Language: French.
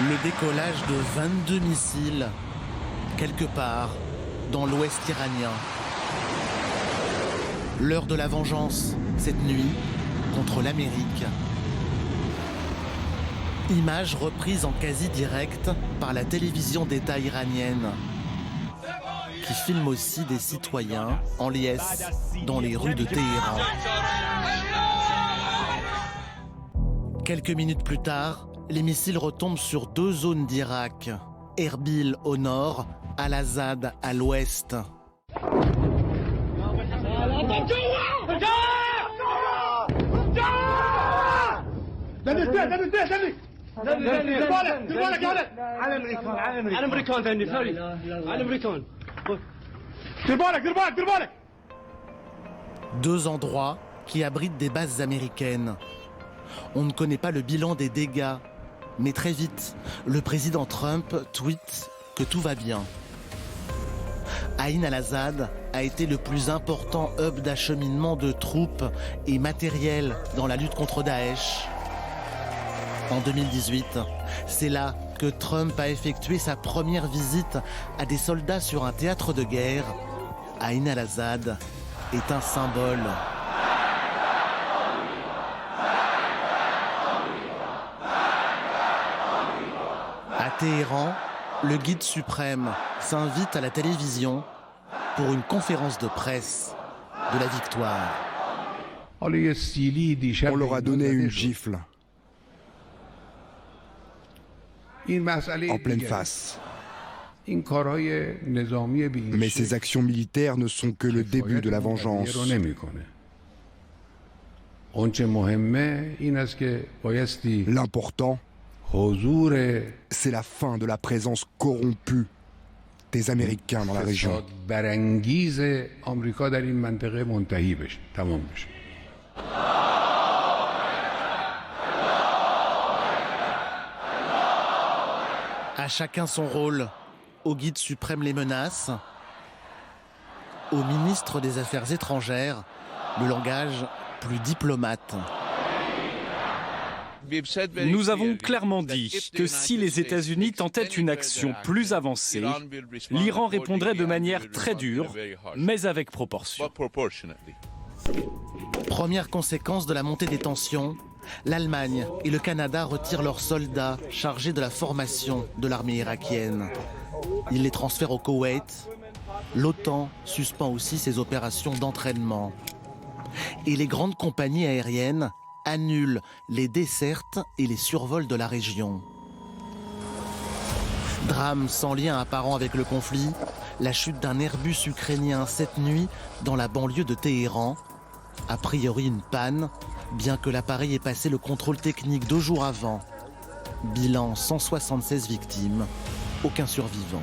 Le décollage de 22 missiles, quelque part dans l'ouest iranien. L'heure de la vengeance, cette nuit, contre l'Amérique. Images reprises en quasi-direct par la télévision d'État iranienne, qui filme aussi des citoyens en liesse dans les rues de Téhéran. Quelques minutes plus tard, les missiles retombent sur deux zones d'Irak, Erbil au nord, Al-Azad à l'ouest. Deux endroits qui abritent des bases américaines. On ne connaît pas le bilan des dégâts, mais très vite, le président Trump tweet que tout va bien. Ain al-Azad a été le plus important hub d'acheminement de troupes et matériel dans la lutte contre Daesh. En 2018, c'est là que Trump a effectué sa première visite à des soldats sur un théâtre de guerre. Ain al-Azad est un symbole. À Téhéran, le guide suprême s'invite à la télévision pour une conférence de presse de la victoire. On leur a donné une gifle en pleine face. Mais ces actions militaires ne sont que le début de la vengeance. L'important, c'est la fin de la présence corrompue des Américains dans la région. À chacun son rôle. Au guide suprême les menaces, au ministre des Affaires étrangères, le langage plus diplomate. Nous avons clairement dit que si les États-Unis tentaient une action plus avancée, l'Iran répondrait de manière très dure, mais avec proportion. Première conséquence de la montée des tensions, l'Allemagne et le Canada retirent leurs soldats chargés de la formation de l'armée irakienne. Ils les transfèrent au Koweït. L'OTAN suspend aussi ses opérations d'entraînement. Et les grandes compagnies aériennes annulent les dessertes et les survols de la région. Drame sans lien apparent avec le conflit, la chute d'un Airbus ukrainien cette nuit dans la banlieue de Téhéran. A priori une panne, bien que l'appareil ait passé le contrôle technique 2 jours avant. Bilan 176 victimes, aucun survivant.